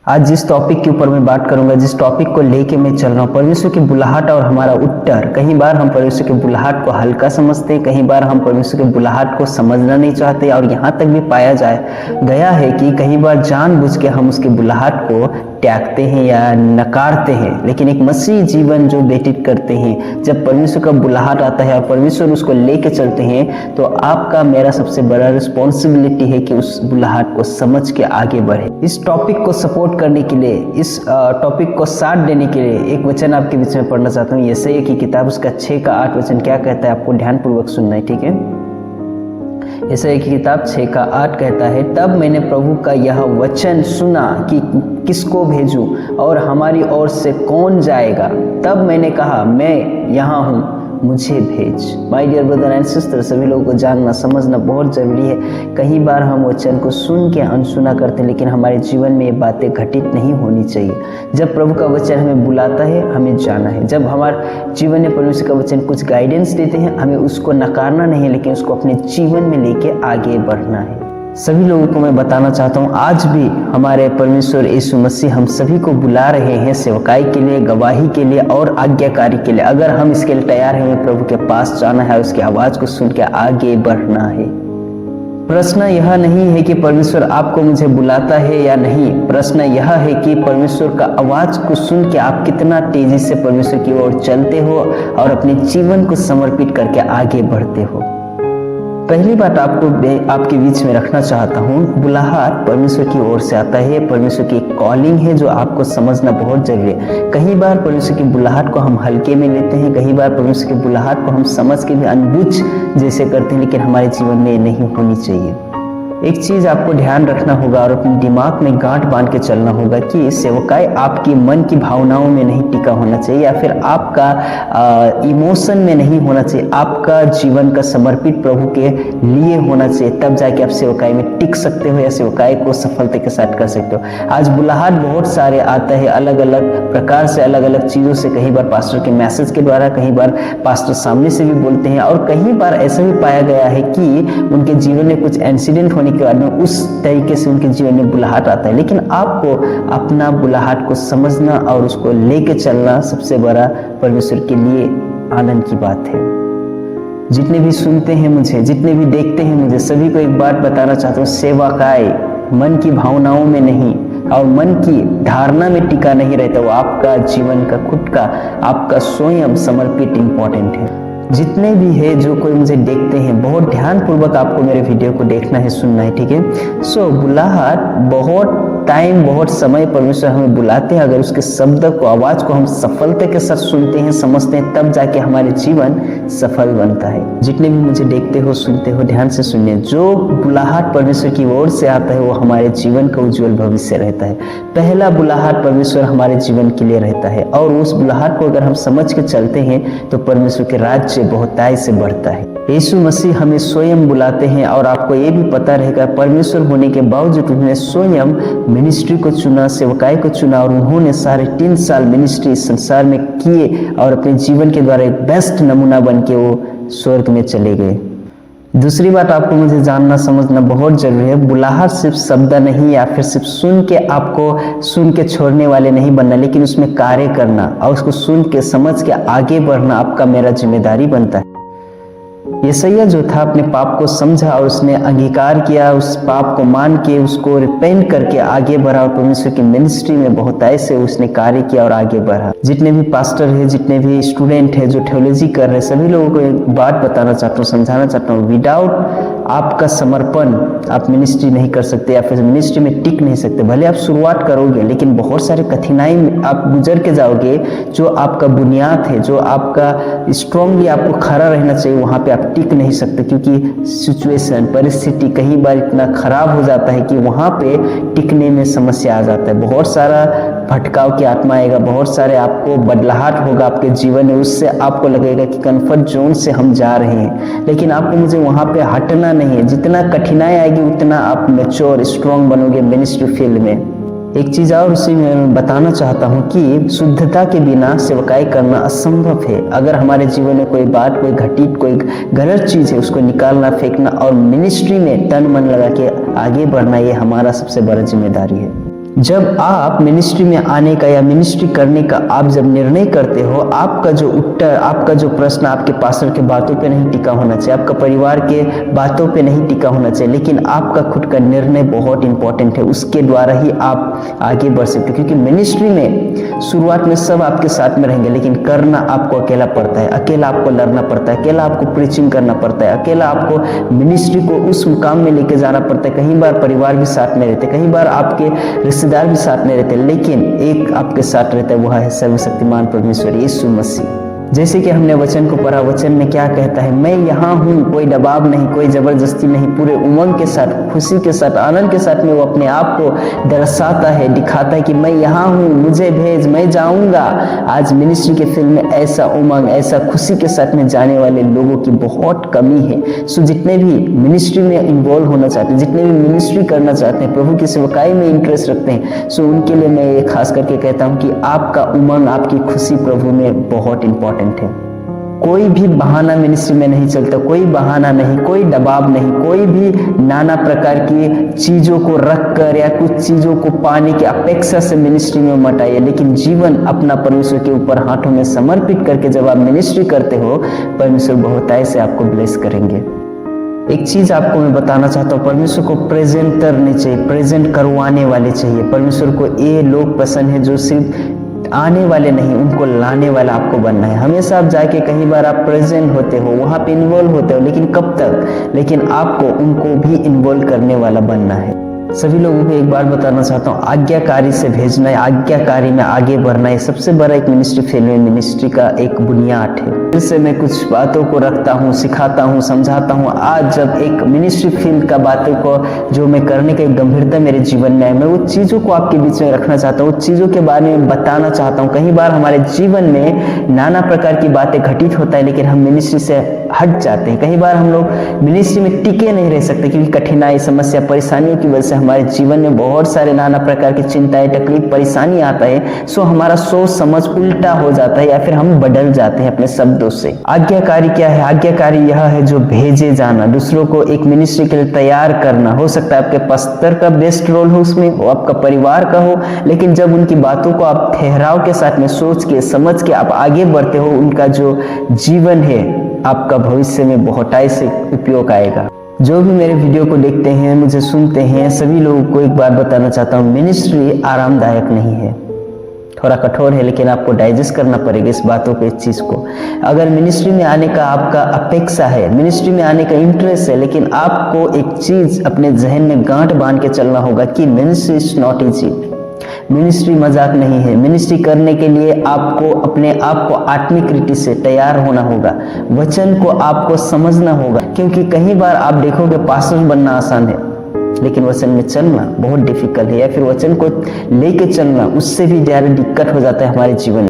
आज जिस टॉपिक के ऊपर मैं बात करूंगा, जिस टॉपिक को लेके मैं चल रहा हूँ, परमेश्वर की बुलाहट और हमारा उत्तर। कई बार हम परमेश्वर की बुलाहट को हल्का समझते हैं, कई बार हम परमेश्वर की बुलाहट को समझना नहीं चाहते, और यहाँ तक भी पाया गया है कि कई बार जानबूझ के हम उसकी बुलाहट को त्यागते हैं या नकारते हैं। लेकिन एक मसीही जीवन जो व्यतीत करते हैं, जब परमेश्वर का बुलाहट आता है और परमेश्वर उसको लेके चलते हैं, तो आपका मेरा सबसे बड़ा रिस्पॉन्सिबिलिटी है कि उस बुलाहट को समझ के आगे बढ़े। इस टॉपिक को सपोर्ट करने के लिए, इस टॉपिक को साथ देने के लिए एक वचन आपके बीच में पढ़ना चाहता हूँ। यशायाह की किताब उसका 6 का 8 वचन क्या कहता है, आपको ध्यानपूर्वक सुनना है, ठीक है। यशायाह की किताब 6 का 8 कहता है, तब मैंने प्रभु का यह वचन सुना कि किसको भेजूं और हमारी ओर से कौन जाएगा। तब मैंने कहा, मैं यहाँ हूँ, मुझे भेज। My dear brother and sister, सभी लोगों को जानना समझना बहुत जरूरी है। कई बार हम वचन को सुन के अनसुना करते हैं, लेकिन हमारे जीवन में ये बातें घटित नहीं होनी चाहिए। जब प्रभु का वचन हमें बुलाता है, हमें जाना है। जब हमारे जीवन में परमेश्वर का वचन कुछ गाइडेंस देते हैं, हमें उसको नकारना नहीं है, लेकिन उसको अपने जीवन में लेके आगे बढ़ना है। सभी लोगों को मैं बताना चाहता हूँ, आज भी हमारे परमेश्वर यीशु मसीह हम सभी को बुला रहे हैं सेवकाई के लिए, गवाही के लिए और आज्ञाकारी के लिए। अगर हम इसके लिए तैयार हैं, हमें प्रभु के पास जाना है, उसकी आवाज़ को सुन के आगे बढ़ना है। प्रश्न यह नहीं है कि परमेश्वर आपको मुझे बुलाता है या नहीं, प्रश्न यह है कि परमेश्वर का आवाज़ को सुन के आप कितना तेजी से परमेश्वर की ओर चलते हो और अपने जीवन को समर्पित करके आगे बढ़ते हो। पहली बात आपके बीच में रखना चाहता हूँ, बुलाहट परमेश्वर की ओर से आता है। परमेश्वर की कॉलिंग है जो आपको समझना बहुत जरूरी है। कई बार परमेश्वर की बुलाहट को हम हल्के में लेते हैं, कई बार परमेश्वर की बुलाहट को हम समझ के भी अनबुझ जैसे करते हैं, लेकिन हमारे जीवन में नहीं होनी चाहिए। एक चीज आपको ध्यान रखना होगा और अपने दिमाग में गांठ बांध के चलना होगा कि सेवकाई आपकी मन की भावनाओं में नहीं टिका होना चाहिए, या फिर आपका इमोशन में नहीं होना चाहिए। आपका जीवन का समर्पित प्रभु के लिए होना चाहिए, तब जाके आप सेवकाई में टिक सकते हो या सेवकाई को सफलता के साथ कर सकते हो। आज बुलाहट बहुत सारे आता है, अलग अलग प्रकार से, अलग अलग चीज़ों से। कई बार पास्टर के मैसेज के द्वारा, कई बार पास्टर सामने से भी बोलते हैं, और कई बार ऐसा भी पाया गया है कि उनके जीवन में कुछ इंसिडेंट होने के बाद में उस तरीके से उनके जीवन में बुलाहट आता है। लेकिन आपको अपना बुलाहट को समझना और उसको लेके चलना सबसे बड़ा परमेश्वर के लिए आनंद की बात है। जितने भी सुनते हैं मुझे, जितने भी देखते हैं मुझे, सभी को एक बात बताना चाहता हूँ, सेवकाई मन की भावनाओं में नहीं और मन की धारणा में टिका नहीं रहता। वो आपका जीवन का खुद का, आपका स्वयं समर्पित इंपॉर्टेंट है। जितने भी है जो कोई मुझे देखते हैं, बहुत ध्यानपूर्वक आपको मेरे वीडियो को देखना है, सुनना है, ठीक है। सो बुलाहट बहुत टाइम, बहुत समय परमेश्वर हमें बुलाते हैं। अगर उसके शब्द को, आवाज को हम सफलता के साथ सुनते हैं, समझते हैं, तब जाके हमारे जीवन सफल बनता है। जितने भी मुझे देखते हो, सुनते हो, ध्यान से सुनिए। जो बुलाहट परमेश्वर की ओर से आता है, वो हमारे जीवन का उज्जवल भविष्य रहता है। पहला बुलाहट परमेश्वर हमारे जीवन के लिए रहता है, और उस बुलाहट को अगर हम समझ के चलते हैं तो परमेश्वर के राज्य बहुतायत से बढ़ता है। यीशु मसीह हमें स्वयं बुलाते हैं, और आपको ये भी पता रहेगा, परमेश्वर होने के बावजूद उन्होंने स्वयं मिनिस्ट्री को चुना, सेवकाई को चुना, और उन्होंने 3.5 साल मिनिस्ट्री इस संसार में किए, और अपने जीवन के द्वारा एक बेस्ट नमूना बन के वो स्वर्ग में चले गए। दूसरी बात आपको मुझे जानना समझना बहुत जरूरी है, बुलाहट सिर्फ शब्द नहीं, या फिर सिर्फ सुन के आपको सुन के छोड़ने वाले नहीं बनना, लेकिन उसमें कार्य करना और उसको सुन के समझ के आगे बढ़ना आपका मेरा जिम्मेदारी बनता है। यशायाह जो था, अपने पाप को समझा और उसने अंगीकार किया, उस पाप को मान के उसको रिपेंट करके आगे बढ़ा, और परमेश्वर की मिनिस्ट्री में बहुतायत से उसने कार्य किया और आगे बढ़ा। जितने भी पास्टर है, जितने भी स्टूडेंट है जो थियोलॉजी कर रहे हैं, सभी लोगों को एक बात बताना चाहता हूँ, समझाना चाहता हूँ, विदाउट आपका समर्पण आप मिनिस्ट्री नहीं कर सकते, या फिर मिनिस्ट्री में टिक नहीं सकते। भले आप शुरुआत करोगे, लेकिन बहुत सारे कठिनाई आप गुजर के जाओगे। जो आपका बुनियाद है, जो आपका स्ट्रांगली आपको खड़ा रहना चाहिए, वहाँ पे आप टिक नहीं सकते, क्योंकि सिचुएशन, परिस्थिति कई बार इतना खराब हो जाता है कि वहाँ पे टिकने में समस्या आ जाता है। बहुत सारा भटकाव की आत्मा आएगा, बहुत सारे आपको बदलाहट होगा आपके जीवन में, उससे आपको लगेगा कि कंफर्ट जोन से हम जा रहे हैं, लेकिन आपको मुझे वहाँ पे हटना नहीं है। जितना कठिनाई आएगी उतना आप मैच्योर, स्ट्रांग बनोगे मिनिस्ट्री फील्ड में। एक चीज और उसी में बताना चाहता हूँ कि शुद्धता के बिना सेवकाई करना असंभव है। अगर हमारे जीवन में कोई बात, कोई घटित, कोई गलत चीज है, उसको निकालना, फेंकना और मिनिस्ट्री में तन मन लगा के आगे बढ़ना, ये हमारा सबसे बड़ा जिम्मेदारी है। जब आप मिनिस्ट्री में आने का या मिनिस्ट्री करने का आप जब निर्णय करते हो, आपका जो उत्तर, आपका जो प्रश्न आपके पास्टर के बातों पे नहीं टिका होना चाहिए, आपका परिवार के बातों पे नहीं टिका होना चाहिए, लेकिन आपका खुद का निर्णय बहुत इंपॉर्टेंट है। उसके द्वारा ही आप आगे बढ़ सकते हो, क्योंकि मिनिस्ट्री में शुरुआत में सब आपके साथ में रहेंगे, लेकिन करना आपको अकेला पड़ता है, अकेला आपको लड़ना पड़ता है, अकेला आपको प्रीचिंग करना पड़ता है, अकेला आपको मिनिस्ट्री को उस मुकाम में लेके जाना पड़ता है। कई बार परिवार भी साथ में रहते, कई बार आपके रिश्तेदार भी साथ में रहते, लेकिन एक आपके साथ रहता है, वह है सर्वशक्तिमान परमेश्वर यीशु मसीह। जैसे कि हमने वचन को पढ़ा, वचन में क्या कहता है, मैं यहाँ हूँ, कोई दबाव नहीं, कोई जबरदस्ती नहीं, पूरे उमंग के साथ, खुशी के साथ, आनंद के साथ में वो अपने आप को दर्शाता है, दिखाता है कि मैं यहाँ हूँ, मुझे भेज, मैं जाऊँगा। आज मिनिस्ट्री के फील्ड में ऐसा उमंग, ऐसा खुशी के साथ में जाने वाले लोगों की बहुत कमी है। सो जितने भी मिनिस्ट्री में इन्वॉल्व होना चाहते हैं, जितने भी मिनिस्ट्री करना चाहते हैं, प्रभु की सेवकाई में इंटरेस्ट रखते हैं, सो उनके लिए मैं ये खास करके कहता हूँ कि आपका उमंग, आपकी खुशी प्रभु में बहुत इंपॉर्टेंट है। कोई भी बहाना मिनिस्ट्री में नहीं चलता, कोई बहाना नहीं, कोई दबाव नहीं, कोई भी नाना प्रकार की चीजों को रखकर या कुछ चीजों को पाने की अपेक्षा से मिनिस्ट्री में मत आइए, लेकिन जीवन अपना परमेश्वर के ऊपर हाथों में समर्पित करके जब आप मिनिस्ट्री करते हो, परमेश्वर बहुतायत से आपको ब्लेस करेंगे। एक चीज आपको मैं बताना चाहता हूँ, परमेश्वर को प्रेजेंटर नहीं चाहिए, प्रेजेंट करवाने वाले चाहिए। परमेश्वर को ये लोग पसंद है जो सिर्फ आने वाले नहीं, उनको लाने वाला आपको बनना है। हमेशा आप जाके, कई बार आप प्रेजेंट होते हो, वहां पे इन्वॉल्व होते हो, लेकिन कब तक, लेकिन आपको उनको भी इन्वॉल्व करने वाला बनना है। सभी लोगों को एक बार बताना चाहता हूँ, आज्ञाकारी से भेजना है, आज्ञाकारी में आगे बढ़ना है, सबसे बड़ा एक मिनिस्ट्री फील्ड में मिनिस्ट्री का एक बुनियाद है। फिर से मैं कुछ बातों को रखता हूँ, सिखाता हूँ, समझाता हूँ। आज जब एक मिनिस्ट्री फील्ड का बातों को जो मैं करने की गंभीरता मेरे जीवन में है, मैं वो चीज़ों को आपके बीच में रखना चाहता हूँ, उस चीज़ों के बारे में बताना चाहता हूँ। कई बार हमारे जीवन में नाना प्रकार की बातें घटित होता है, लेकिन हम मिनिस्ट्री से हट जाते हैं। कई बार हम लोग मिनिस्ट्री में टिके नहीं रह सकते, क्योंकि कठिनाई, समस्या, परेशानियों की वजह से हमारे जीवन में बहुत सारे नाना प्रकार की चिंताएं, तकलीफ, परेशानी आता है। सो हमारा सोच समझ उल्टा हो जाता है, या फिर हम बदल जाते हैं अपने शब्दों से। आज्ञाकारी क्या है? आज्ञाकारी यह है जो भेजे जाना, दूसरों को एक मिनिस्ट्री के लिए तैयार करना। हो सकता है आपके पास्टर का बेस्ट रोल हो उसमें, वो आपका परिवार का हो, लेकिन जब उनकी बातों को आप ठहराव के साथ में सोच के, समझ के आप आगे बढ़ते हो, उनका जो जीवन है आपका भविष्य में बहुतायत से उपयोग आएगा। जो भी मेरे वीडियो को देखते हैं, मुझे सुनते हैं, सभी लोगों को एक बात बताना चाहता हूँ, मिनिस्ट्री आरामदायक नहीं है, थोड़ा कठोर है, लेकिन आपको डाइजेस्ट करना पड़ेगा इस बातों को, इस चीज़ को। अगर मिनिस्ट्री में आने का आपका अपेक्षा है, मिनिस्ट्री में आने का इंटरेस्ट है, लेकिन आपको एक चीज़ अपने जहन में गांठ बांध के चलना होगा कि ministry is not easy. Ministry मजाक नहीं है। मिनिस्ट्री करने के लिए आपको अपने आप को आत्मिक रीति से तैयार होना होगा, वचन को आपको समझना होगा, क्योंकि कई बार आप देखोगे पास्टर बनना आसान है, लेकिन वचन में चलना बहुत डिफिकल्ट है, या फिर वचन को लेके चलना उससे भी ज़्यादा दिक्कत हो जाता है हमारे जीवन में।